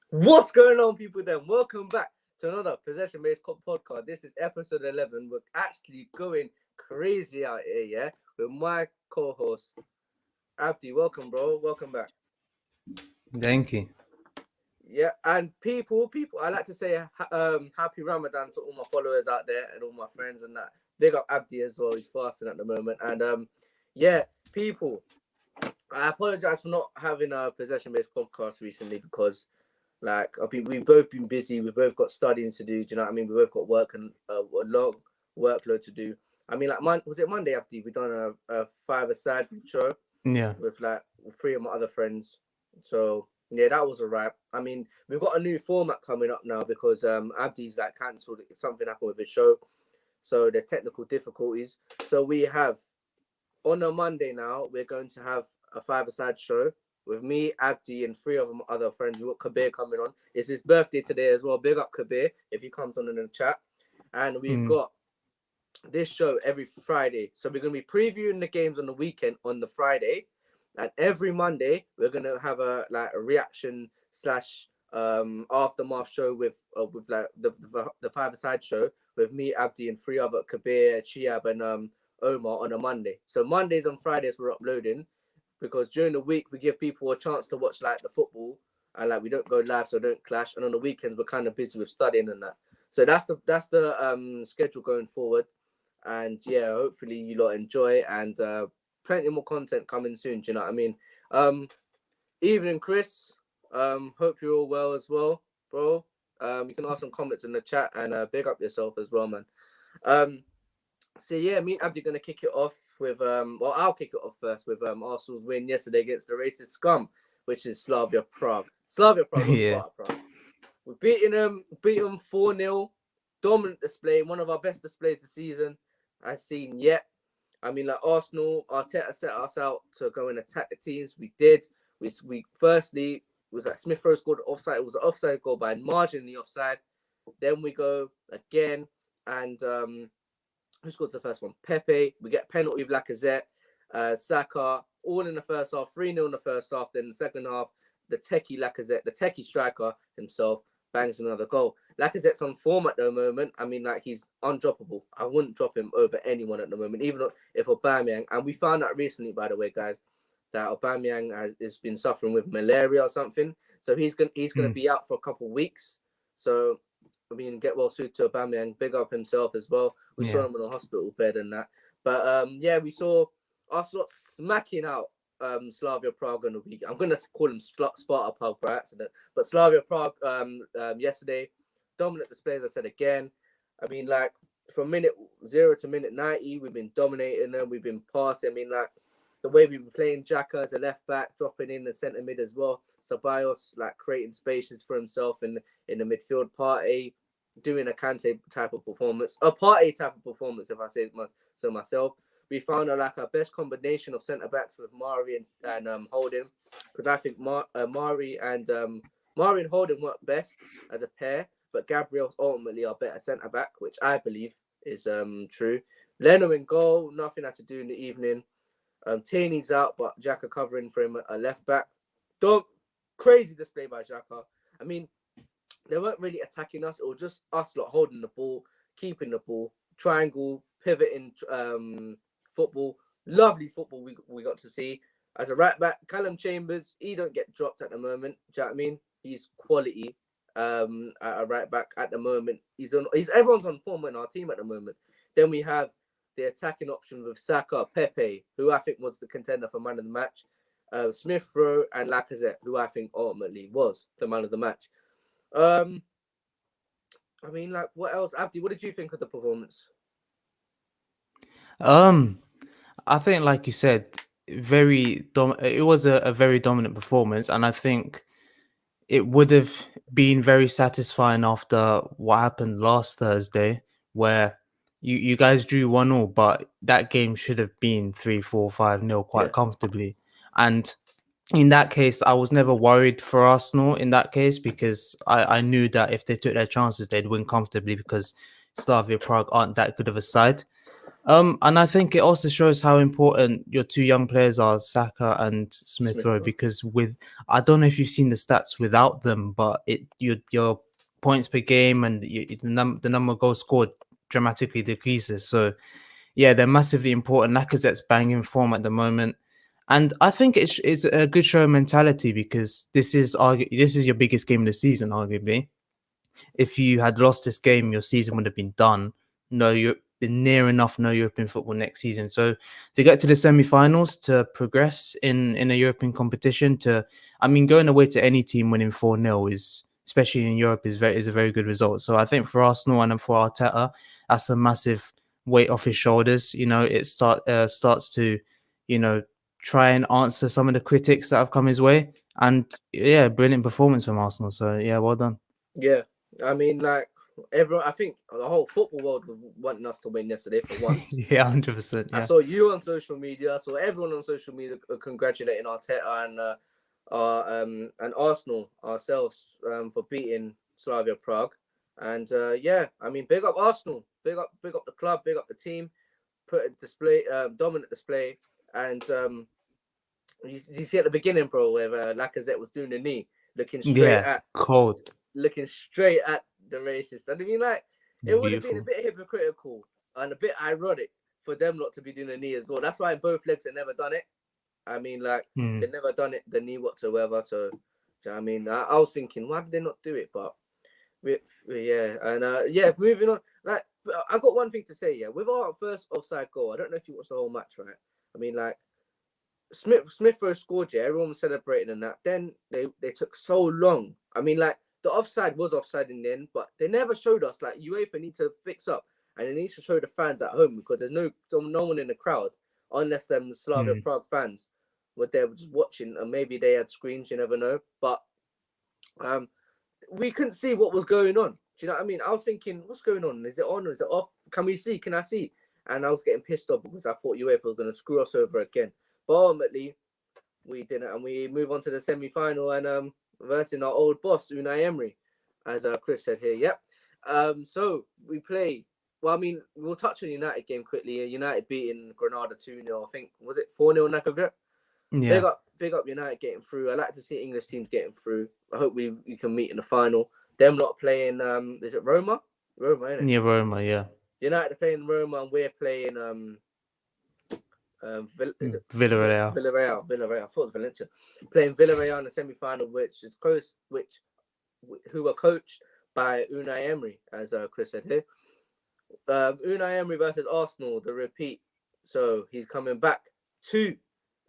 What's going on, people? Then welcome back to another possession-based podcast. This is episode 11. We're actually going crazy out here, yeah, with my co-host Abdi. Welcome, bro. Welcome back. Thank you. Yeah, and people, I like to say happy Ramadan to all my followers out there and all my friends and that. Big up Abdi as well. He's fasting at the moment, and yeah, people. I apologize for not having a possession-based podcast recently because we've both been busy. We've both got studying to do. Do you know what I mean? We both got work and a long workload to do. I mean, was it Monday, Abdi? We done a five-a-side show Yeah. with like three of my other friends. So yeah, that was alright. I mean, we've got a new format coming up now because Abdi's like cancelled. Something happened with his show, so there's technical difficulties. So we have on a Monday now. We're going to have a five-a-side show with me, Abdi, and three of my other friends. We've got Kabir coming on. It's his birthday today as well. Big up Kabir if he comes on in the chat. And we've got this show every Friday. So we're going to be previewing the games on the weekend on the Friday. And every Monday, we're going to have a reaction slash aftermath show with like the five-a-side show with me, Abdi, and three other Kabir, Chiab, and Omar on a Monday. So Mondays and Fridays we're uploading because during the week we give people a chance to watch like the football and like we don't go live so don't clash, and on the weekends we're kind of busy with studying and that. So that's the schedule going forward, and yeah, hopefully you lot enjoy, and plenty more content coming soon. Do you know what I mean? Evening, Chris. Hope you're all well as well, bro. You can ask some comments in the chat and big up yourself as well, man. So yeah, me and Abdi gonna kick it off with well, I'll kick it off first with Arsenal's win yesterday against the racist scum, which is Slavia Prague. Slavia Prague, not Yeah. Sparta Prague. We beat them 4-0. Dominant display, one of our best displays this season I've seen yet. I mean, like Arsenal, Arteta set us out to go and attack the teams. We did. We firstly was like Smith Rowe scored offside. It was an offside goal by marginally offside. Then we go again and who scores the first one? Pepe. We get penalty with Lacazette, Saka, all in the first half, 3-0 in the first half. Then the second half, the techie Lacazette, the techie striker himself, bangs another goal. Lacazette's on form at the moment. I mean, like, he's undroppable. I wouldn't drop him over anyone at the moment, even if Aubameyang, and we found out recently, by the way, guys, that Aubameyang has been suffering with malaria or something. So he's gonna be out for a couple of weeks. So I mean, get well soon to Aubameyang, big up himself as well. We saw him in a hospital bed and that. But yeah, we saw Arsenal smacking out Slavia Prague on the week. I'm gonna call him Sparta Prague by accident, but Slavia Prague yesterday, dominant display as I said again. I mean, like from minute 0 to minute 90, we've been dominating them. We've been passing. I mean, like the way we've been playing Xhaka as a left back, dropping in the centre mid as well. Ceballos like creating spaces for himself in the midfield. Partey doing a Kante type of performance, a Partey type of performance, if I say so myself. We found like our best combination of centre backs with Mari and Holding, because I think Mari and Holding work best as a pair, but Gabriel's ultimately our better centre back, which I believe is true. Leno in goal, nothing had to do in the evening. Tierney's out, but Xhaka covering for him a left back. Crazy display by Xhaka. I mean, they weren't really attacking us. It was just us lot holding the ball, keeping the ball, triangle, pivoting football. Lovely football we got to see. As a right back, Callum Chambers, he don't get dropped at the moment. Do you know what I mean? He's quality at a right back at the moment. Everyone's on form in our team at the moment. Then we have the attacking option with Saka, Pepe, who I think was the contender for man of the match, Smith Rowe, and Lacazette, who I think ultimately was the man of the match. I mean, like, what else? Abdi, what did you think of the performance? I think, like you said, it was a very dominant performance, and I think it would have been very satisfying after what happened last Thursday, where you guys drew 1-1, but that game should have been 3-4-5-0 Yeah. quite comfortably. And in that case, I was never worried for Arsenal in that case, because I knew that if they took their chances, they'd win comfortably, because Slavia Prague aren't that good of a side. And I think it also shows how important your two young players are, Saka and Smith Smith Rowe, Rowe. because with I don't know if you've seen the stats without them, but your points per game and the number of goals scored dramatically decreases. So yeah, they're massively important. Lacazette's banging form at the moment. And I think it's a good show of mentality because this is your biggest game of the season, arguably. If you had lost this game, your season would have been done. No, you're near enough no European football next season. So to get to the semi-finals, to progress in a European competition, I mean, going away to any team winning 4-0 is, especially in Europe, is a very good result. So I think for Arsenal and for Arteta, that's a massive weight off his shoulders. It starts to, you know, try and answer some of the critics that have come his way. And yeah, brilliant performance from Arsenal. So yeah, well done. Yeah, I mean, like everyone, I think the whole football world was wanting us to win yesterday for once. Yeah, 100%. I Yeah. saw you on social media. I saw everyone on social media congratulating Arteta and Arsenal ourselves for beating Slavia Prague. And yeah, I mean, big up Arsenal, big up the club, big up the team. Put a display, dominant display, and you see at the beginning, bro, where Lacazette was doing the knee, looking straight Yeah, at cold, looking straight at the racist. I mean, like, it would have been a beautiful. bit hypocritical and a bit ironic for them not to be doing the knee as well. That's why both legs have never done it. I mean, like, they've Mm. never done it, the knee whatsoever. So, do you know what I mean, I was thinking, why did they not do it? But yeah, and yeah, moving on. Like, I got one thing to say. Yeah, with our first offside goal, I don't know if you watched the whole match, right? I mean, like, Smith first scored, yeah, everyone was celebrating and that. Then they took so long. I mean, like, the offside was offside in the end, but they never showed us. Like, UEFA need to fix up and they need to show the fans at home because there's no one in the crowd unless them Slavia Mm. Prague fans were there just watching, and maybe they had screens. You never know, but um, we couldn't see what was going on. Do you know what I mean? I was thinking, what's going on? Is it on or is it off? Can we see? Can I see? And I was getting pissed off because I thought UEFA was going to screw us over again. But ultimately, we didn't, and we move on to the semi-final and versus our old boss Unai Emery, as Chris said here. Yep. So we play. Well, I mean, we'll touch on United game quickly. United beating Granada 2-0. I think was it 4-0 Nakagret? Yeah, Big up United getting through. I like to see English teams getting through. I hope we can meet in the final. Them not playing. Is it Roma? Roma, isn't it? near Roma. Yeah, United are playing Roma, and we're playing is it Villarreal. Villarreal. I thought it was Valencia. Playing Villarreal in the semi-final, which is close, who are coached by Unai Emery, as Chris said here. Unai Emery versus Arsenal, the repeat. So he's coming back to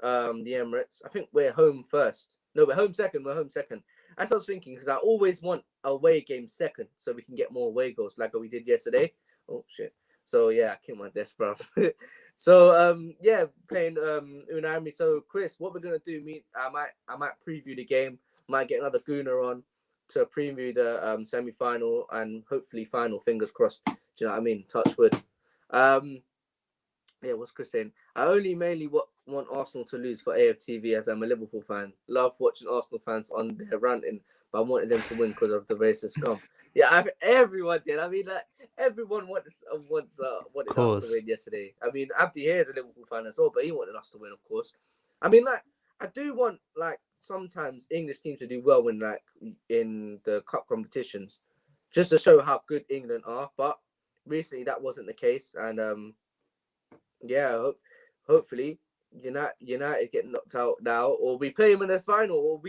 the Emirates. I think we're home first. No, we're home second. We're home second. As I was thinking, because I always want away game second, so we can get more away goals, like we did yesterday. Oh shit! So yeah, I killed my desk, bro. So yeah, playing Unai Emery. So Chris, what we're gonna do? I might preview the game. Might get another Gooner on to preview the semi-final and hopefully final. Fingers crossed. Do you know what I mean? Touch wood. Yeah, what's Chris saying? I only mainly want Arsenal to lose for AFTV as I'm a Liverpool fan. Love watching Arsenal fans on their ranting, but I wanted them to win because of the racist scum. Yeah, everyone did. I mean, like, everyone Of wanted us to course. win yesterday. I mean, Abdi here is a Liverpool fan as well, but he wanted us to win, of course. I mean, like, I do want, like, sometimes English teams to do well in the cup competitions, just to show how good England are. But recently that wasn't the case, and yeah, hopefully United get knocked out now, or we play them in the final, or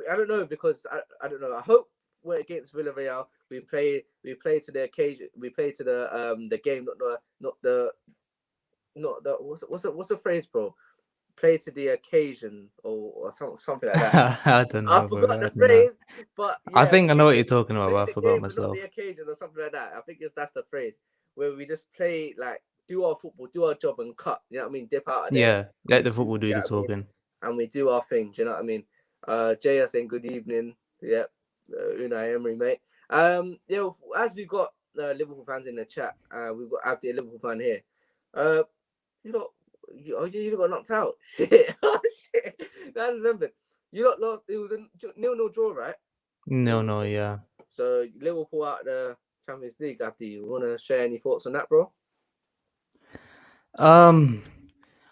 I don't know, because I don't know. I hope we're against Villarreal. We play to the occasion. We play to the game, not the what's the phrase, bro? Play to the occasion or something like that. I don't I know, bro. forgot I the don't know. phrase, but I yeah, think I know what you're talking about, play but I the forgot game but not myself. the occasion or something like that. I think that's the phrase where we just play, like, do our football, do our job and cut. You know what I mean? Dip out of there. Yeah, And let the football do you know the what I mean? talking. And we do our thing. Do you know what I mean? Jay saying good evening. Yep. Unai Emery, mate. Yeah, as we've got Liverpool fans in the chat, we've got Abdi, a Liverpool fan here. Uh, you got you got knocked out. Shit. Oh shit. That's remembered. You lot lost. It was a 0-0 draw, right? No, 0-0 no, draw. yeah. So Liverpool out the Champions League. Abdi, you want to share any thoughts on that, bro? Um,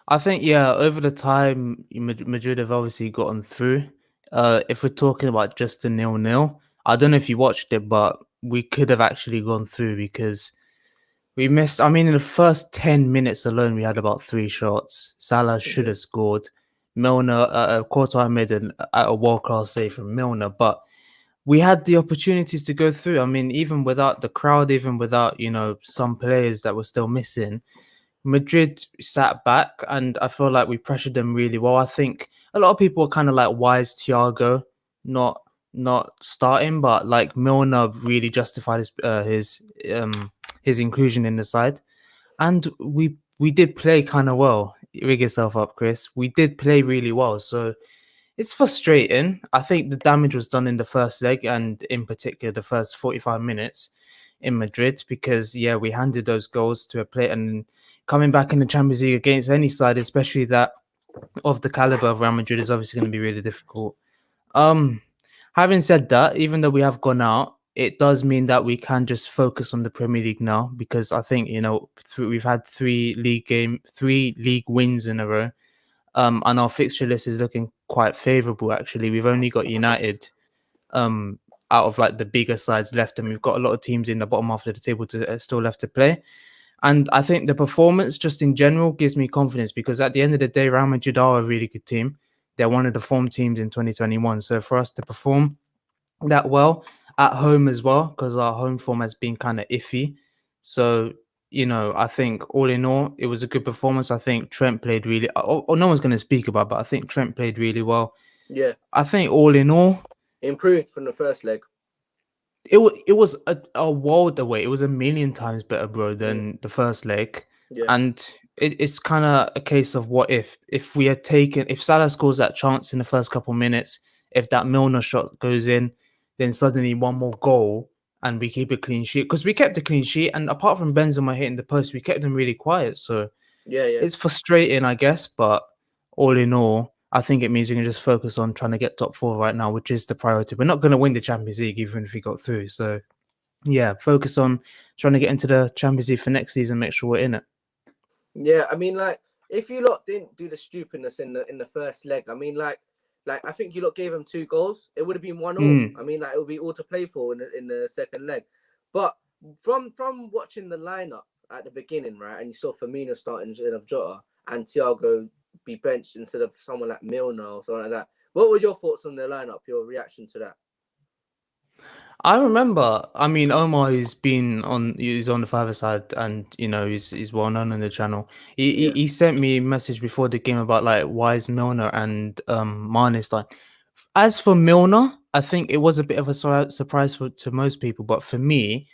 I think yeah, over the time Madrid have obviously gotten through. If we're talking about just the 0-0, I don't know if you watched it, but we could have actually gone through because we missed. I mean, in the first 10 minutes alone, we had about three shots. Salah should Yeah, have scored. Milner, Courtois made a world class save from Milner, but we had the opportunities to go through. I mean, even without the crowd, even without some players that were still missing, Madrid sat back, and I feel like we pressured them really well. I think a lot of people were kind of like, "Why is Thiago not not starting?" But like Milner really justified his inclusion in the side, and we did play kind of well. Rig yourself up, Chris. We did play really well, so it's frustrating. I think the damage was done in the first leg, and in particular the first 45 minutes in Madrid, because yeah, we handed those goals to a plate, and coming back in the Champions League against any side, especially that of the caliber of Real Madrid, is obviously going to be really difficult. Um, Having said that, even though we have gone out, it does mean that we can just focus on the Premier League now, because I think we've had three league wins in a row, and our fixture list is looking quite favourable. Actually, we've only got United um out of like the bigger sides left, and we've got a lot of teams in the bottom half of the table to still left to play. And I think the performance just in general gives me confidence, because at the end of the day, Real Madrid are a really good team. They're one of the form teams in 2021. So for us to perform that well at home as well, because our home form has been kind of iffy. So, I think all in all, it was a good performance. I think Trent played really, no one's going to speak about, but I think Trent played really well. yeah, I think all in all, improved from the first leg. it was a world away. It was a million times better, bro, Mm, than the first leg. yeah, And it's kind of a case of what if we had taken, if Salah scores that chance in the first couple minutes, if that Milner shot goes in, then suddenly one more goal and we keep a clean sheet, because we kept a clean sheet, and apart from Benzema hitting the post, we kept them really quiet. So yeah, yeah. it's frustrating, I guess, but all in all, I think it means we can just focus on trying to get top four right now, which is the priority. We're not going to win the Champions League even if we got through. So yeah, focus on trying to get into the Champions League for next season. Make sure we're in it. Yeah, I mean, like, if you lot didn't do the stupidness in the first leg, I mean, like I think you lot gave them 2 goals. It would have been 1-1. Mm. I mean, like, it would be all to play for in the second leg. But from watching the lineup at the beginning, right, and you saw Firmino starting instead of Jota and Thiago be benched instead of someone like Milner or something like that. What were your thoughts on the lineup? Your reaction to that? I remember. I mean, Omar, he's on the father side, and he's well known on the channel. He, Yeah. he he sent me a message before the game about like why is Milner and Mane starting. As for Milner, I think it was a bit of a surprise to most people, but for me,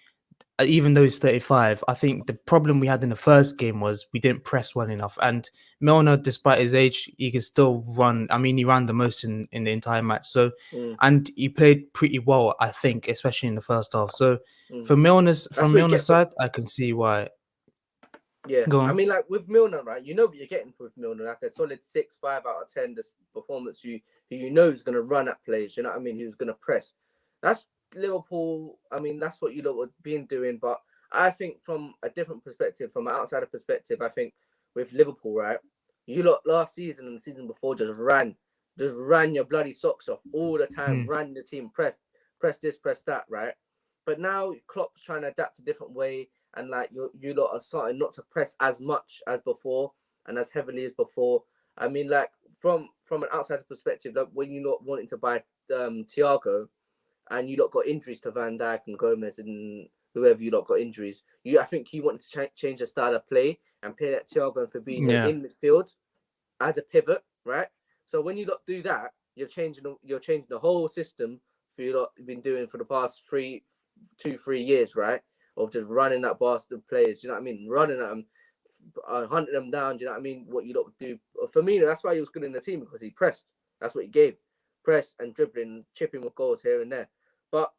even though he's 35, I think the problem we had in the first game was we didn't press well enough. And Milner, despite his age, he can still run. I mean, he ran the most in the entire match. So, Mm, and he played pretty well, I think, especially in the first half. So, mm. from That's what you Milner's get from. side, I can see why. Yeah, Go I on. mean, like with Milner, right? You know what you're getting with Milner, like a solid 6, 5 out of 10. This performance, who you know is going to run at plays. You know what I mean? Who's going to press? That's Liverpool. I mean, that's what you lot have been doing. But I think from a different perspective, from an outsider perspective, I think with Liverpool, right? You lot last season and the season before just ran your bloody socks off all the time. Mm. Ran the team, press this, press that, right? But now Klopp's trying to adapt a different way, and like you lot are starting not to press as much as before and as heavily as before. I mean, like from an outsider perspective, like when you lot wanting to buy Thiago and you lot got injuries to Van Dijk and Gomez and whoever you lot got injuries, I think you wanted to change the style of play and play that Thiago and Fabinho Yeah. in midfield as a pivot, right? So when you lot do that, you're changing the whole system for you lot been doing for the past 2, 3 years, right? Of just running that bastard of players. Do you know what I mean? Running at them, hunting them down. Do you know what I mean? What you lot would do for me, that's why he was good in the team, because he pressed. That's what he gave, press and dribbling, chipping with goals here and there. But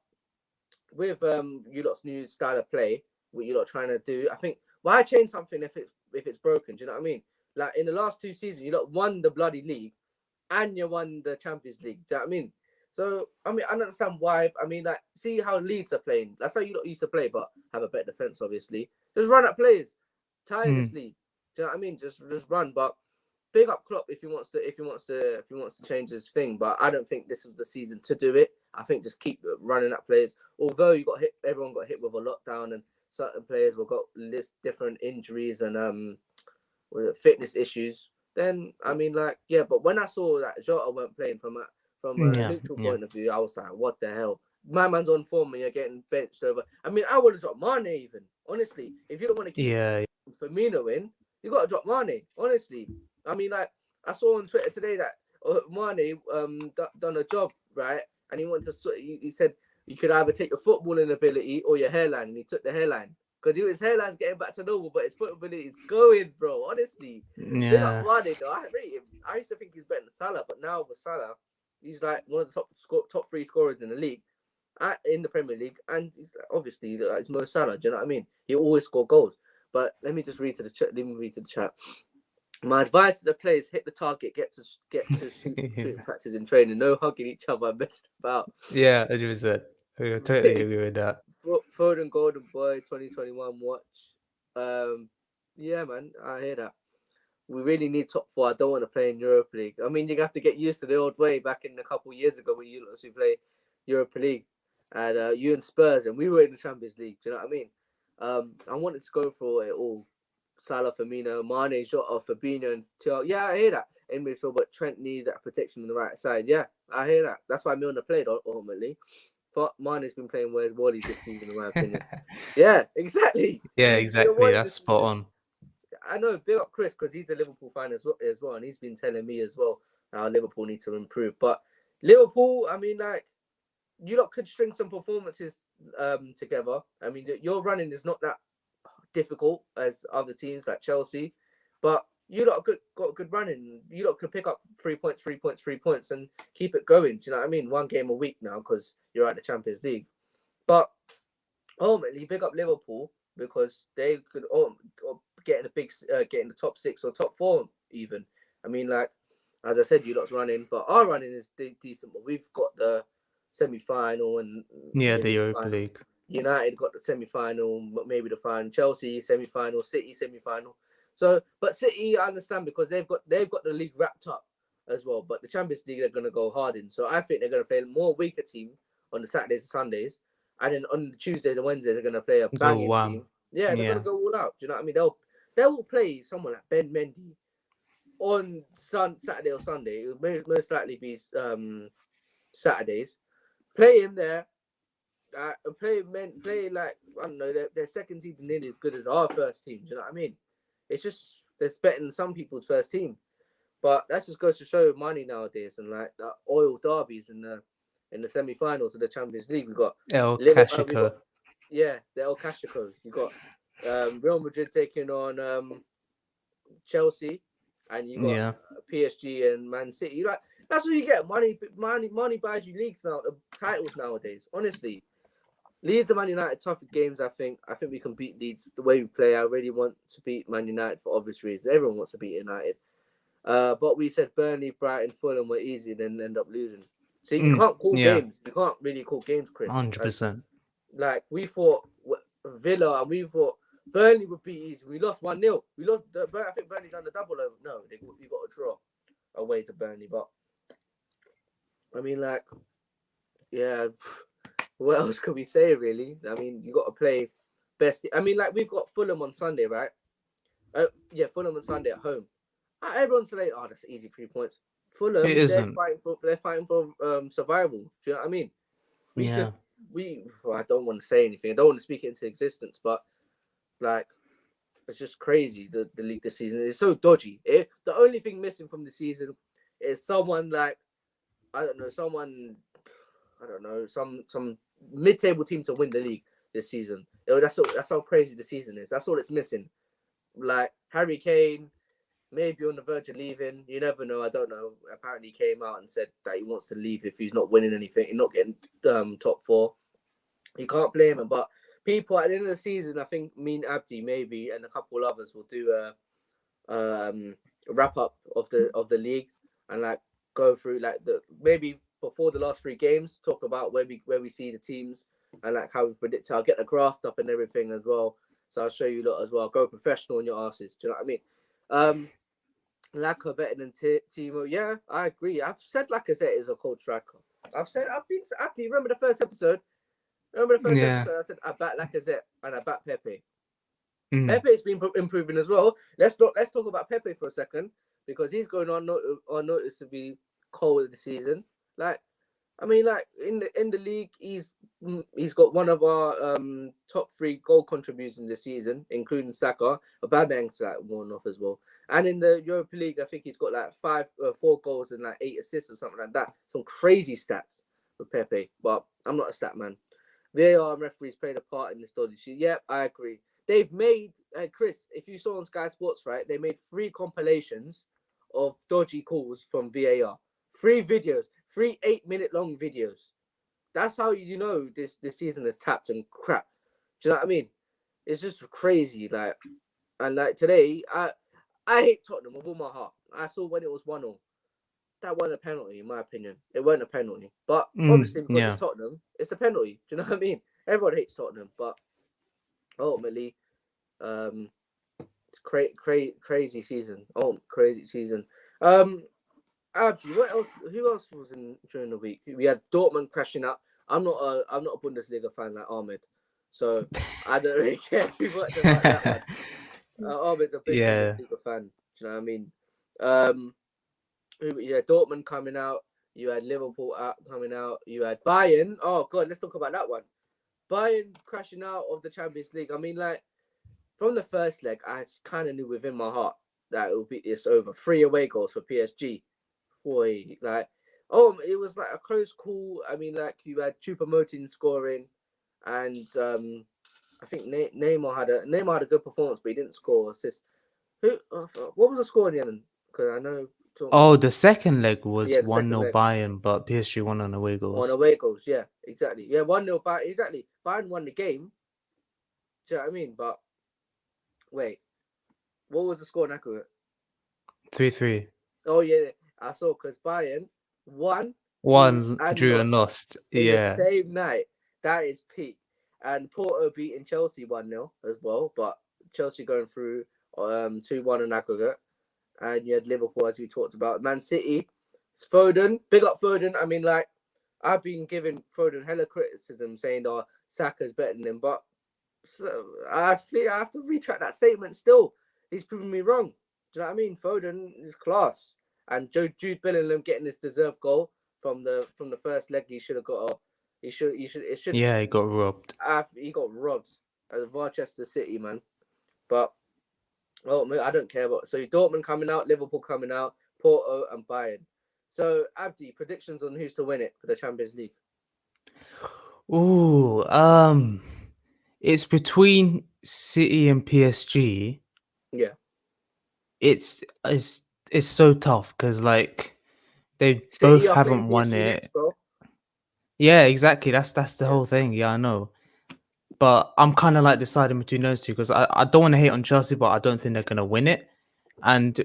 with you lot's new style of play, what you lot trying to do, I think why change something if it's broken? Do you know what I mean? Like in the last 2 seasons, you lot won the bloody league and you won the Champions League. Do you know what I mean? So I mean, I don't understand why. I mean, like, see how Leeds are playing. That's how you lot used to play, but have a better defense, obviously. Just run at players Mm. tirelessly. Do you know what I mean? Just run. But big up Klopp if he wants to change his thing. But I don't think this is the season to do it. I think just keep running at players. Although everyone got hit with a lockdown, and certain players got different injuries and fitness issues. Then I mean, like, yeah. But when I saw that Jota weren't playing from a Yeah, neutral yeah. point of view, I was like, what the hell? My man's on form and you're getting benched over. I mean, I would have dropped Mane even. Honestly, if you don't want to keep Yeah, Firmino in, you got to drop Mane. Honestly, I mean, like, I saw on Twitter today that Mane done a job, right, and he wanted to. He said you could either take your footballing ability or your hairline, and he took the hairline because his hairline's getting back to normal, but his football ability is going, bro. Honestly, big up yeah, Mane though. I rate him. I used to think he's better than Salah, but now with Salah, he's like one of the top three scorers in the league. In the Premier League, and he's obviously it's Mo Salah. Do you know what I mean? He always score goals. But let me just read to the chat. Let me read to the chat. My advice to the players: hit the target, get to shooting practice and training. No hugging each other and messing about. yeah. 100%. I totally agree with that. Foden Golden Boy 2021 watch. Yeah, man, I hear that. We really need top four. I don't want to play in Europa League. I mean, you have to get used to the old way back in a couple of years ago when you used to play Europa League, and you and Spurs, and we were in the Champions League. Do you know what I mean? I wanted to go for it all. Salah, Firmino, Mane, Jota, Fabinho, and Thiago. Yeah, I hear that in midfield, but Trent needs that protection on the right side. Yeah, I hear that. That's why Milner played ultimately. But Mane's been playing where's Wally this season, in my opinion. Yeah, exactly. Yeah, He's been a exactly. Wally That's this spot season. on. I know, big up Chris because he's a Liverpool fan as well, and he's been telling me as well how Liverpool need to improve. But Liverpool, I mean, like, you lot could string some performances together. I mean, your running is not that difficult as other teams like Chelsea, but you lot got good running. You lot could pick up 3 points, 3 points, 3 points, and keep it going. Do you know what I mean? One game a week now because you're at the Champions League. But ultimately, big up Liverpool because they could get in get in the top 6 or top 4 even. I mean, like, as I said, you lot's running, but our running is decent. But we've got the semi-final and Yeah, the maybe the Europa final. League. United got the semi-final, maybe the final. Chelsea semi-final, City semi-final. So, but City, I understand because they've got the league wrapped up as well. But the Champions League, they're going to go hard in. So I think they're going to play a more weaker team on the Saturdays and Sundays, and then on the Tuesdays and Wednesdays they're going to play a Go banging wham. team. Yeah, they're going Yeah. to go all out. Do you know what I mean? They will play someone like Ben Mendy on Saturday or Sunday. It will most likely be Saturdays. Play him there. Play like, I don't know, their second team nearly as good as our first team. Do you know what I mean? It's just they're better than some people's first team. But that just goes to show money nowadays, and like the oil derbies in the semi-finals of the Champions League. We got El we got Clasico. the El Clasico. You got Real Madrid taking on Chelsea, and you got Yeah. PSG and Man City. Like, that's what you get. Money buys you leagues now, titles nowadays. Honestly, Leeds and Man United, tougher games. I think we can beat Leeds the way we play. I really want to beat Man United for obvious reasons. Everyone wants to beat United. But we said Burnley, Brighton, Fulham were easy, then end up losing. So you can't call Yeah. games. You can't really call games, Chris. 100%. Like, we thought Villa and we thought Burnley would be easy. We lost 1-0. We lost. I think Burnley done the double over. No, you got a draw away to Burnley. But I mean, like, yeah. What else could we say, really? I mean, you got to play best. I mean, like, we've got Fulham on Sunday, right? Yeah, Fulham on Sunday at home. Everyone's saying, "Oh, that's easy 3 points." Fulham, It isn't. they're fighting for survival. Do you know what I mean? Yeah. Well, I don't want to say anything. I don't want to speak it into existence, but like, it's just crazy. The league this season is so dodgy. The only thing missing from the season is someone like, I don't know, some mid-table team to win the league this season. That's how crazy the season is. That's all it's missing. Like Harry Kane, maybe on the verge of leaving. You never know. I don't know. Apparently, he came out and said that he wants to leave if he's not winning anything. He's not getting top 4. You can't blame him. But people at the end of the season, I think me and Abdi maybe and a couple others will do a wrap up of the league and like go through like maybe before the last 3 games, talk about where we see the teams and like how we predict. I'll get the graft up and everything as well. So I'll show you a lot as well. Go professional on your asses. Do you know what I mean? Laka better than Timo. Yeah, I agree. I've said Lacazette is a cold striker. Abdi, remember the first episode? Yeah. I said I bat Lacazette and I bat Pepe. Mm. Pepe's been improving as well. Let's talk about Pepe for a second because he's going on notice to be cold this season. Like, I mean, like in the league, he's got one of our top 3 goal contributions this season, including Saka. Aubameyang's like worn off as well. And in the Europa League, I think he's got like 4 goals and like 8 assists or something like that. Some crazy stats for Pepe, but I'm not a stat man. VAR and referees played a part in this dodgy shit. Yeah, I agree. They've made Chris, if you saw on Sky Sports, right? They made 3 compilations of dodgy calls from VAR. 3 videos, 3 8-minute long videos. That's how you know this season is tapped and crap. Do you know what I mean? It's just crazy. Like, and like today, I hate Tottenham with all my heart. I saw when it was 1-0. That wasn't a penalty, in my opinion. It wasn't a penalty. But obviously, because it's Yeah. Tottenham, it's a penalty. Do you know what I mean? Everyone hates Tottenham, but ultimately, it's crazy season. Oh, crazy season. Abdi, what else? Who else was in during the week? We had Dortmund crashing out. I'm not a Bundesliga fan like Ahmed, so I don't really care too much about that one. Ahmed's a big Yeah. Bundesliga fan. Do you know what I mean? Um, yeah, Dortmund coming out. You had Liverpool coming out. You had Bayern. Oh God, let's talk about that one. Bayern crashing out of the Champions League. I mean, like from the first leg, I kind of knew within my heart that it would be it's over. 3 away goals for PSG. Boy, like, it was like a close call. I mean, like you had Choupo-Moting scoring, and I think Neymar had a good performance, but he didn't score. Assist. What was the score in the end? Because I know. Oh, the second leg was Yeah, the second 1-0 leg Bayern, but PSG won on away on goals. away goals. Yeah, exactly. Yeah, 1-0 Bayern. Exactly. Bayern won the game. Do you know what I mean? But wait, what was the score in aggregate? 3-3. Oh yeah, I saw because Bayern won, drew, One and drew and lost lost. in the Yeah. same night. That is peak. And Porto beating Chelsea 1-0 as well, but Chelsea going through 2-1 in aggregate. And you had Liverpool, as we talked about. Man City, Foden, big up Foden. I mean, like, I've been giving Foden hella criticism saying, oh, Saka's better than him, but I think I have to retract that statement still. He's proven me wrong. Do you know what I mean? Foden is class. And Jude Bellingham getting his deserved goal from the first leg, he should have got a it should Yeah, he got robbed. he got robbed at Manchester City, man. But I don't care about so Dortmund coming out, Liverpool coming out, Porto and Bayern. So Abdi, predictions on who's to win it for the Champions League. Ooh, it's between City and PSG. Yeah. It's so tough because like they both City are playing haven't won PSG next, it. bro. Yeah, exactly. That's the Yeah. whole thing. Yeah, I know. But I'm kind of like deciding between those two because I don't want to hate on Chelsea, but I don't think they're gonna win it. And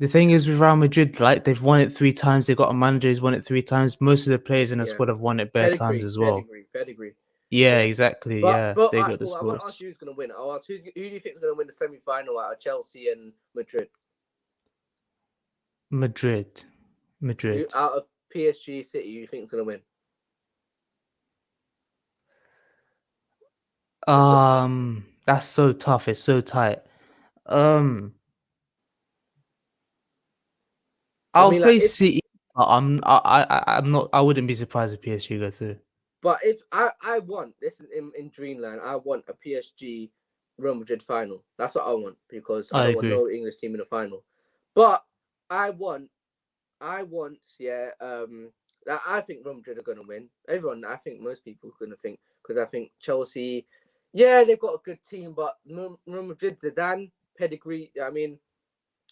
the thing is with Real Madrid, like they've won it 3 times. They got a manager who's won it 3 times. Most of the players in the Yeah. squad have won it bare times as well. Pedigree. Yeah, Yeah. exactly. But Yeah, but they all right, got the cool. I want to scores. ask you who's gonna win. I'll ask who do you think is gonna win the semi-final out of Chelsea and Madrid? Madrid. Who Madrid. out of PSG City, who you think is gonna win? This is a tough one. That's so tough. It's so tight. Um, I I'll mean, like say if City. But I'm not. I wouldn't be surprised if PSG go through. but if I want this in Dreamland, I want a PSG Real Madrid final. That's what I want because I I don't want agree. no English team in the final. But I want, yeah. I think Real Madrid are going to win. I think most people are going to think because I think Chelsea, yeah, they've got a good team, but Real Madrid, Zidane, pedigree. I mean,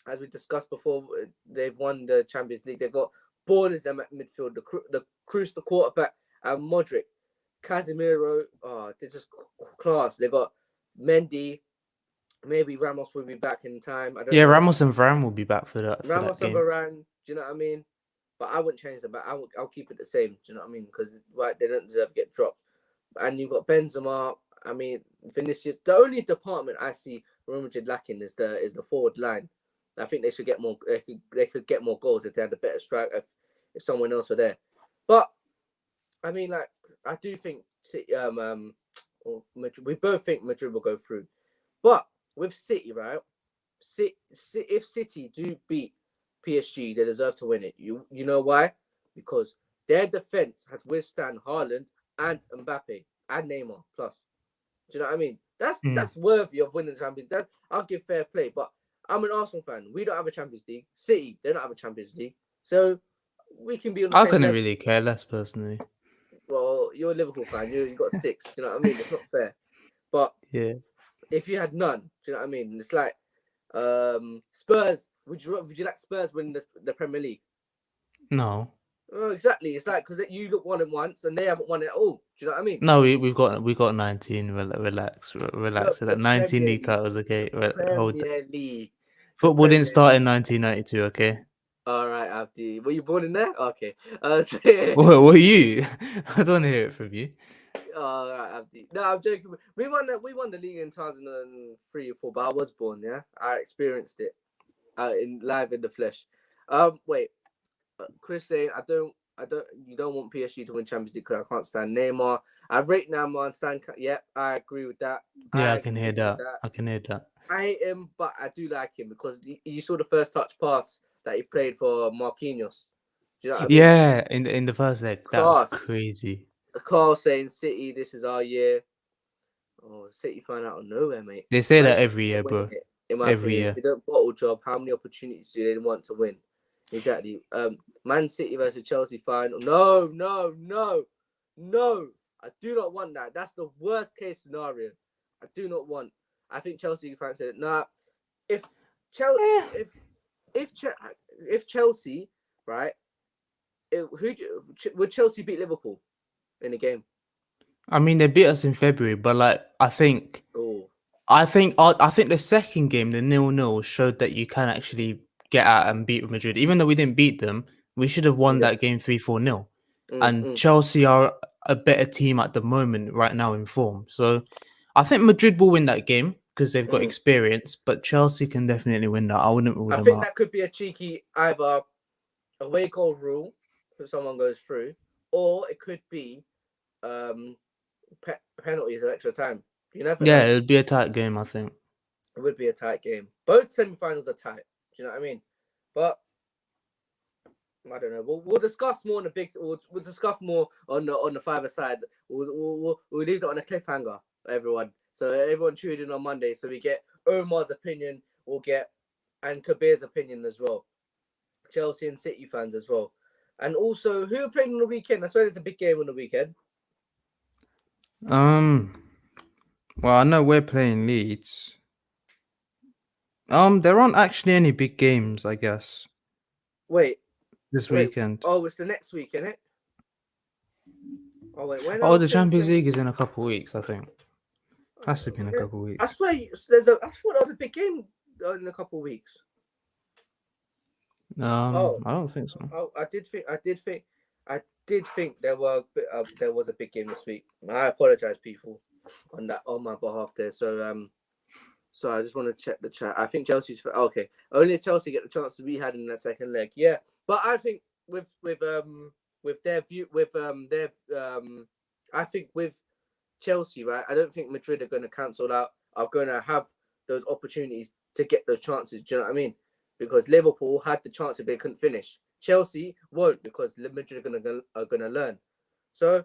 as we discussed before, they've won the Champions League. They've got ballers at midfield, the Cruz, the quarterback, and Modric, Casemiro. Oh, they're just class. They've got Mendy. Maybe Ramos will be back in time. I don't Yeah, know. Ramos and Varane will be back for that Ramos and game. Varane. Do you know what I mean? But I wouldn't change them. But I'll keep it the same. Do you know what I mean? Because right, they don't deserve to get dropped. And you've got Benzema. I mean, Vinicius. The only department I see Real Madrid lacking is the forward line. I think they should get more. They could get more goals if they had a better strike. If someone else were there, but I mean, like I do think Madrid, we both think Madrid will go through, but with City, right? If City do beat PSG, they deserve to win it. You know why? Because their defense has withstand Haaland and Mbappe and Neymar plus. Do you know what I mean? That's worthy of winning the Champions League. I'll give fair play, but I'm an Arsenal fan. We don't have a Champions League. City, they don't have a Champions League. So we can be on the I same couldn't level. really care less personally. Well, you're a Liverpool fan. You got 6. Do you know what I mean? It's not fair. But Yeah. if you had none, do you know what I mean? It's like Spurs. Would you like Spurs win the Premier League? No. Oh, exactly. It's like because you won it once and they haven't won it at all. Do you know what I mean? No, we got 19. Relax. No, So the that 19 Premier league titles, okay. Hold. Premier League. Football didn't start in 1992, okay. All right, Abdi. Were you born in there? Okay. What are you? I don't want to hear it from you. All right, Abdi. No, I'm joking. We won the league in 2003 or 4, but I was born. Yeah, I experienced it live in the flesh. Wait. Chris saying you don't want PSG to win Champions League because I can't stand Neymar. I rate Neymar and stand. Yep, I agree with that. Yeah, I can hear that. I can hear that. I hate him, but I do like him because you saw the first touch pass that he played for Marquinhos. Do you know what I mean? Yeah, in the first leg, that was crazy. Carl saying City, this is our year. Oh, City find out of nowhere, mate. They say that every year, bro. In my opinion, if you don't bottle job, how many opportunities do they want to win? Exactly. Man City versus Chelsea final. No. I do not want that. That's the worst case scenario. I do not want. I think Chelsea fans said, nah. If Chelsea, right? Would Chelsea beat Liverpool in a game? I mean, they beat us in February, but like I think the second game, the 0-0, showed that you can actually get out and beat Madrid. Even though we didn't beat them, we should have won that game 3-4-0. And Chelsea are a better team at the moment right now in form. So I think Madrid will win that game because they've got experience, but Chelsea can definitely win that. I wouldn't rule them out. I think that could be a cheeky either away goal rule if someone goes through, or it could be penalties at extra time. You never know. It would be a tight game, I think. It would be a tight game. Both semi-finals are tight. Do you know what I mean? But I don't know. We'll discuss more on the big. We'll discuss more on the fiver side. We'll leave it on a cliffhanger, everyone. So everyone tune in on Monday. So we get Omar's opinion. We'll get and Kabir's opinion as well. Chelsea and City fans as well. And also, who are playing on the weekend? I swear there's a big game on the weekend. Well, I know we're playing Leeds. There aren't actually any big games, I guess. This weekend. Oh, it's the next week, isn't it? Oh wait, when? Oh, the Champions League is in a couple of weeks, I think. Has to be in a couple of weeks. I swear, I thought there was a big game in a couple of weeks. I don't think so. Oh, I did think there was a big game this week. I apologize, people, on my behalf there. So so I just want to check the chat. I think Chelsea's okay. Only Chelsea get the chance to be had in that second leg. Yeah, but I think with Chelsea, right? I don't think Madrid are going to cancel out. Are going to have those opportunities to get those chances. Do you know what I mean? Because Liverpool had the chance, but they couldn't finish. Chelsea won't because Madrid are gonna learn. So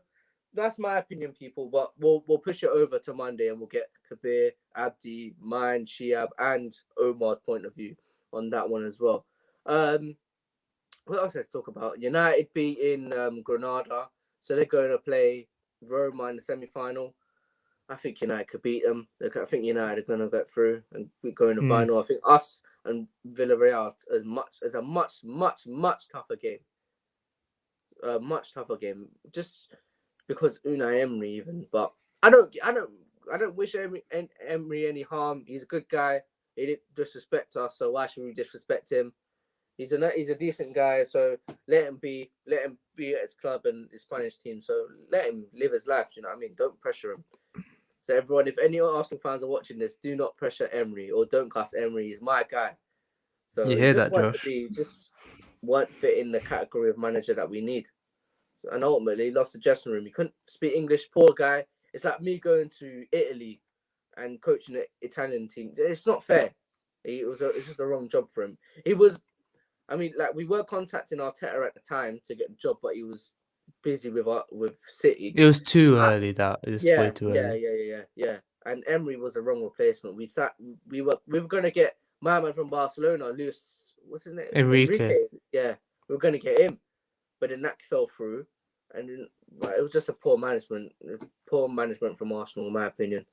that's my opinion, people. But we'll push it over to Monday and we'll get Kabir, Abdi, mine, Shiab, and Omar's point of view on that one as well. What else I have to talk about? United beating Granada, so they're going to play Roma in the semi-final. I think United could beat them. I think United are going to get through and go in the final. I think us and Villarreal as a much tougher game. Much tougher game. Just because Unai Emery even, but I don't wish Emery any harm. He's a good guy. He didn't disrespect us, so why should we disrespect him? He's a decent guy, so let him be at his club and his Spanish team. So let him live his life. You know what I mean? Don't pressure him. So everyone, if any Arsenal fans are watching this, do not pressure Emery or don't cuss Emery. He's my guy. So You he hear just that, wanted to Josh? be just weren't fit in the category of manager that we need. And ultimately, he lost the dressing room. He couldn't speak English. Poor guy. It's like me going to Italy and coaching the Italian team. It's not fair. It's just the wrong job for him. He was. I mean, like we were contacting Arteta at the time to get the job, but he was busy with City. It was too I, early. That is way yeah, too yeah, early. yeah, yeah, yeah, yeah. And Emery was the wrong replacement. We were gonna get my man from Barcelona, Luis. What's his name? Enrique. Enrique. Yeah, we were gonna get him, but then that fell through, and then it was just a poor management from Arsenal, in my opinion.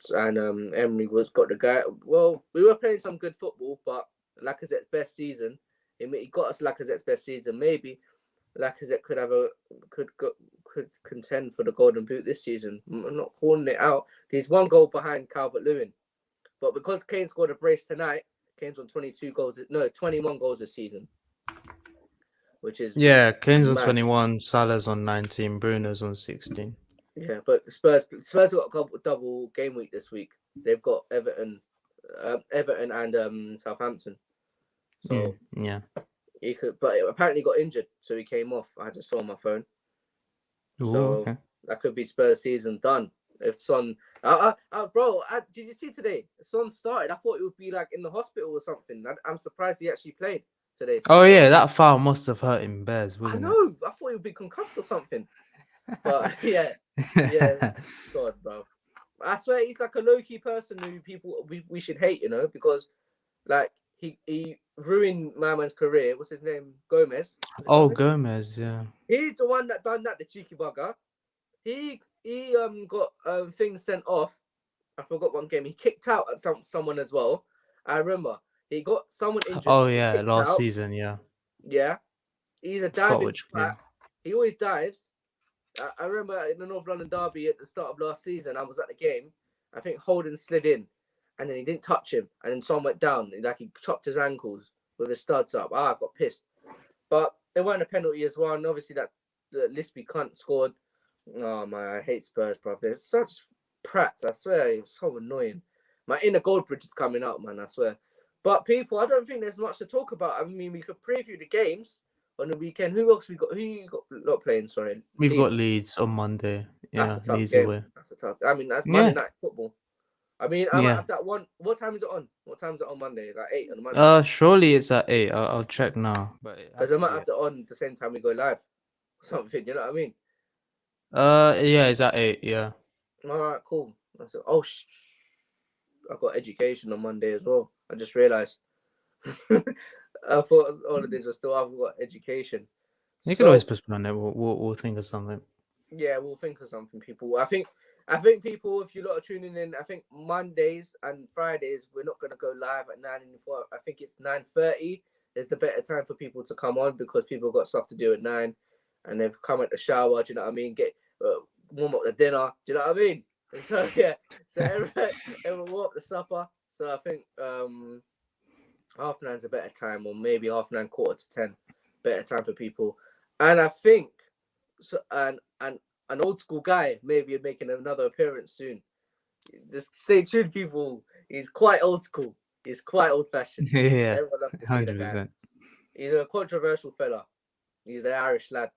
And Emery got the guy. Well, we were playing some good football, but Lacazette's best season, he got us Lacazette's best season. Maybe Lacazette could contend for the Golden Boot this season. I'm not calling it out. He's one goal behind Calvert-Lewin, but because Kane scored a brace tonight, Kane's on 21 goals this season, which is Yeah, Kane's on mad. 21, Salah's on 19, Bruno's on 16. Yeah, but Spurs got a double game week this week. They've got Everton and Southampton. So Yeah. he could, but apparently got injured, so he came off. I just saw on my phone. Ooh, So okay. that could be Spurs season done. If Son, did you see today? Son started. I thought it would be like in the hospital or something. I'm surprised he actually played today. Oh Son. yeah, that foul must have hurt him bears, I wasn't know. I thought he would be concussed or something. But yeah, it? God, bro. I swear he's like a low key person who we should hate, because like he ruined my man's career. What's his name? Gomez. Is it Oh, Gomez? Gomez, yeah. He's the one that done that. The cheeky bugger. He got things sent off. I forgot one game. He kicked out at someone as well. I remember he got someone injured. Oh He yeah, kicked last out. season, yeah. Yeah, he's a Forgot diving which twat. game. He always dives. I remember in the North London derby at the start of last season. I was at the game. I think Holden slid in, and then he didn't touch him, and then someone went down. Like he chopped his ankles with his studs up. I got pissed, but there weren't a penalty as well. And obviously that the Lispy cunt scored. Oh man, I hate Spurs, bro. They're such prats. I swear, it's so annoying. My inner Goldbridge is coming out, man. I swear. But people, I don't think there's much to talk about. I mean, we could preview the games on the weekend. Who else we got? Who you got not playing? Sorry, We've got Leeds. Leeds on Monday. That's Yeah, a tough Leeds game. away. That's a tough. I mean, that's Monday Yeah, night football. I mean, I might yeah. have that one. What time is it on? What time is it on Monday? Like 8 on Monday. Surely it's at 8. I'll check now. But it Because has I to might be have 8. to on the same time we go live. Something, you know what I mean? Yeah, it's at 8, yeah. All right, cool. I said, oh, I got education on Monday as well. I just realized. I thought all of this was still. I've got education. You can always So postpone it. We'll think of something. yeah, we'll think of something, people. I think people, if you lot are tuning in, I think Mondays and Fridays we're not gonna go live at 9:04. I think it's 9:30 is the better time for people to come on because people got stuff to do at 9, and they've come at the shower. Do you know what I mean? Get warm up the dinner. Do you know what I mean? And so yeah, so everyone warm up the supper. So I think 9:30 is a better time, or maybe 9:30, 9:45, better time for people. And I think so. And an old school guy maybe making another appearance soon. Just stay tuned, people. He's quite old school. He's quite old fashioned. Yeah, Everyone loves to see the guy. 100%. He's a controversial fella. He's an Irish lad.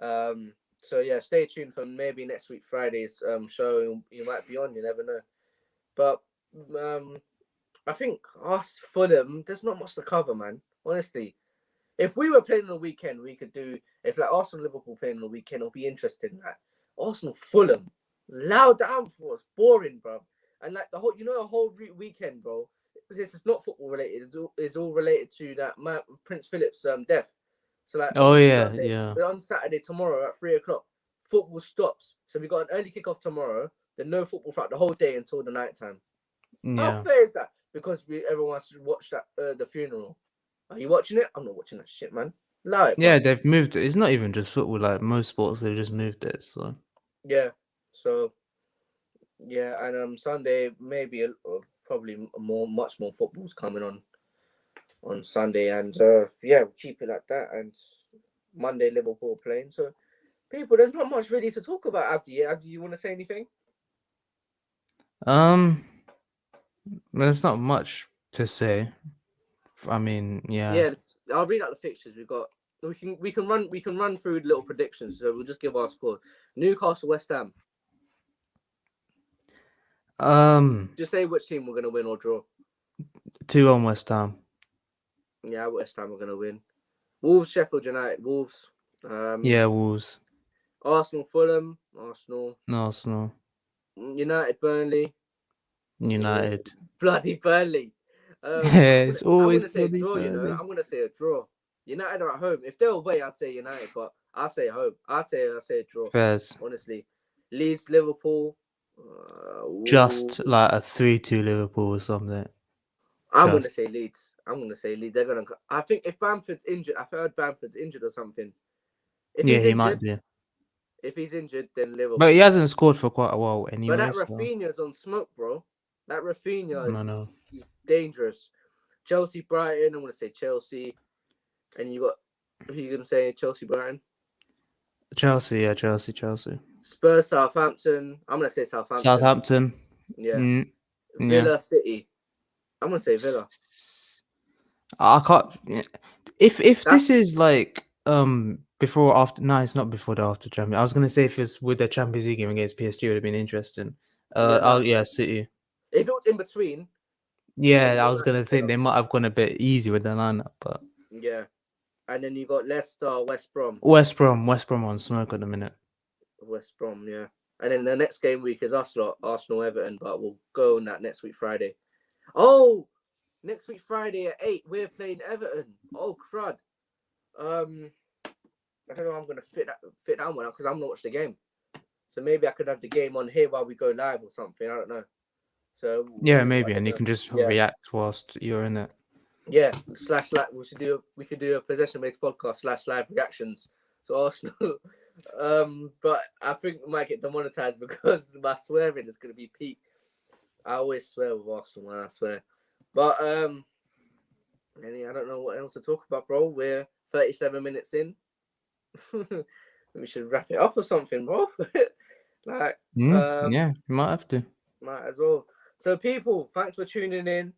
So yeah, stay tuned for maybe next week Friday's show. You might be on. You never know. But I think us Fulham, there's not much to cover, man. Honestly, if we were playing on the weekend, we could do. If like Arsenal Liverpool playing on the weekend, it'll be interesting. Like Arsenal Fulham, loud downforce, boring, bro. And like the whole weekend, bro. This is not football related. It's all related to that Prince Philip's death. So like Oh on yeah, Sunday, yeah, on Saturday tomorrow at 3 o'clock, football stops. So we got an early kickoff tomorrow. Then no football throughout the whole day until the night time. How yeah. fair is that? Because everyone wants to watch that the funeral. Are you watching it? I'm not watching that shit, man. Allow it, Yeah, bro. they've moved it. It's not even just football. Like most sports, they've just moved it. So Yeah. So yeah, and Sunday maybe probably much more football's coming on Sunday, and yeah, we'll keep it like that. And Monday Liverpool playing. So people, there's not much really to talk about. Abdi, you want to say anything? um, there's not much to say. I mean, Yeah, I'll read out the fixtures. We can run through little predictions. So we'll just give our score. Newcastle, West Ham. Just say which team we're gonna win or draw. 2-1 West Ham. Yeah, West Ham are gonna win. Wolves, Sheffield United, Wolves. Yeah, Wolves. Arsenal, Fulham, Arsenal. Arsenal. United, Burnley. United. Oh, bloody Burnley. It's I'm always gonna say a bloody draw. Burnley. I'm gonna say a draw. United are at home. If they're away, I'd say United, but I'll say home. I'll say a draw. Fairs. Honestly, Leeds, Liverpool. Just like a 3-2 Liverpool or something. I'm gonna say Leeds. They're gonna. I think if Bamford's injured, I've heard Bamford's injured or something. If he's injured, might be. If he's injured, then Liverpool. But he hasn't scored for quite a while anyway. But that Rafinha's on smoke, bro. That Rafinha is he's dangerous. Chelsea, Brighton. I'm gonna say Chelsea. And you got who you gonna say? Chelsea, Brighton. Chelsea. Spurs, Southampton. I'm gonna say Southampton. Yeah. Villa, City. I'm gonna say Villa. I can't. If this is like before or after. No, it's not before the after Champions. I was gonna say if it's with the Champions League game against PSG, it would have been interesting. City. If it was in between. Yeah, I was gonna think they might have gone a bit easy with the lineup, but yeah. And then you got Leicester, West Brom. West Brom on smoke at the minute. West Brom, yeah. And then the next game week is Arsenal, Everton, but we'll go on that next week Friday. Oh, next week Friday at 8, we're playing Everton. Oh crud. I don't know how I'm gonna fit that one out because I'm not watching the game. So maybe I could have the game on here while we go live or something. I don't know. So yeah, maybe, and you can just react whilst you're in it. Yeah, /live. We could do a possession-based podcast /live reactions to Arsenal. But I think we might get demonetized because my swearing is gonna be peak. I always swear with Arsenal, man. I swear. But I don't know what else to talk about, bro. We're 37 minutes in. We should wrap it up or something, bro. Yeah, you might have to. Might as well. So, people, thanks for tuning in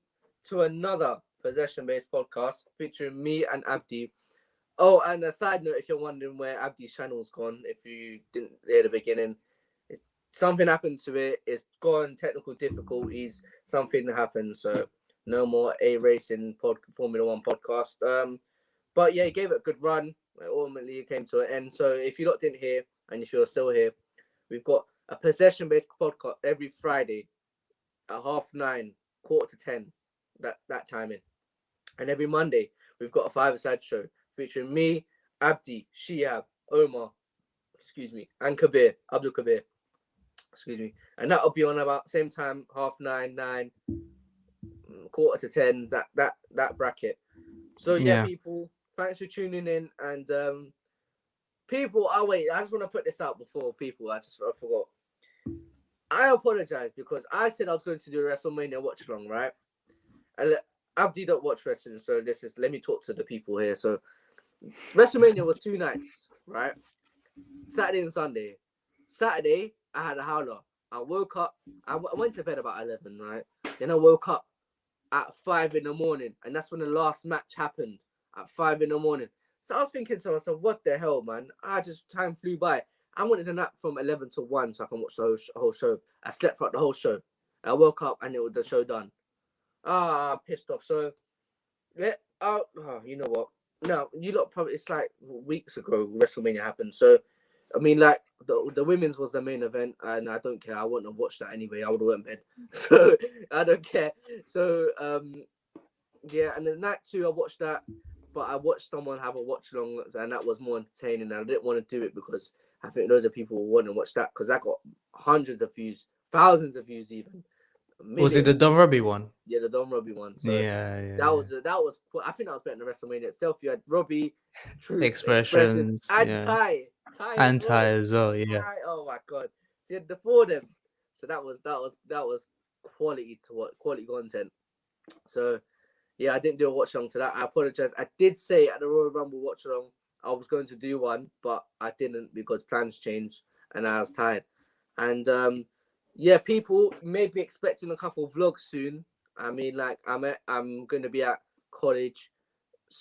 to another possession-based podcast featuring me and Abdi. Oh, and a side note, if you're wondering where Abdi's channel's gone, if you didn't hear the beginning, something happened to it. It's gone, technical difficulties. Something happened, so no more A Racing Formula One podcast. But yeah, he gave it a good run. Ultimately, it came to an end. So if you lot didn't hear, and if you're still here, we've got a possession-based podcast every Friday at 9:30, 9:45, that timing. And every Monday, we've got a five-a-side show featuring me, Abdi, Shihab, Omar, and Abdul Kabir. And that'll be on about same time, 9:30, 9, 9:45, that bracket. So people, thanks for tuning in. And people, I just want to put this out before people. I forgot. I apologize because I said I was going to do a WrestleMania watch along, right? And Abdi don't watch wrestling, so let me talk to the people here. So WrestleMania was 2 nights, right? Saturday and Sunday. Saturday, I had a howler. I woke up. I went to bed about 11, right? Then I woke up at 5 in the morning, and that's when the last match happened at 5 in the morning. So I was thinking to myself, what the hell, man? Time flew by. I wanted a nap from 11 to 1 so I can watch the whole show. I slept throughout the whole show. I woke up and it was the show done. Pissed off. So, you know what? No, you lot probably, it's like weeks ago WrestleMania happened. So, I mean, like, the women's was the main event, and I don't care. I wouldn't have watched that anyway. I would have went in bed. So, I don't care. So, yeah, and then night 2, I watched that, but I watched someone have a watch along, and that was more entertaining. And I didn't want to do it because I think loads of people would want to watch that because that got hundreds of views, thousands of views even. Millions. Was it the Don Robbie one? Yeah, the Don Robbie one. So yeah. That was. I think that was better than WrestleMania itself. You had Robbie, Truth, Expressions, and Ty as well. Yeah. Ty, oh my god! So you had the 4 of them. So that was quality to what quality content. So yeah, I didn't do a watch along to that. I apologize. I did say at the Royal Rumble watch along I was going to do one, but I didn't because plans changed and I was tired. And yeah, people may be expecting a couple of vlogs soon. I mean, like I'm going to be at college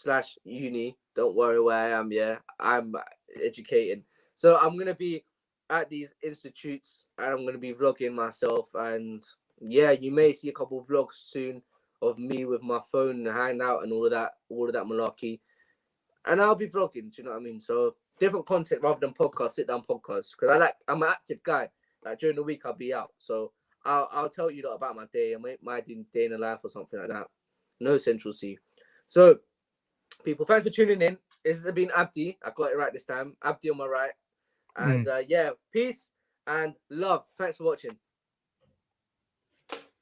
/ uni. Don't worry where I am. Yeah, I'm educating. So I'm gonna be at these institutes and I'm gonna be vlogging myself. And yeah, you may see a couple of vlogs soon of me with my phone, hanging out, and all of that malarkey. And I'll be vlogging. Do you know what I mean? So different content rather than podcast, sit down podcasts. Because I'm an active guy. Like during the week, I'll be out. So I'll tell you lot about my day, my day in the life or something like that. No Central C. So people, thanks for tuning in. This has been Abdi. I got it right this time. Abdi on my right. And Mm. yeah, peace and love. Thanks for watching.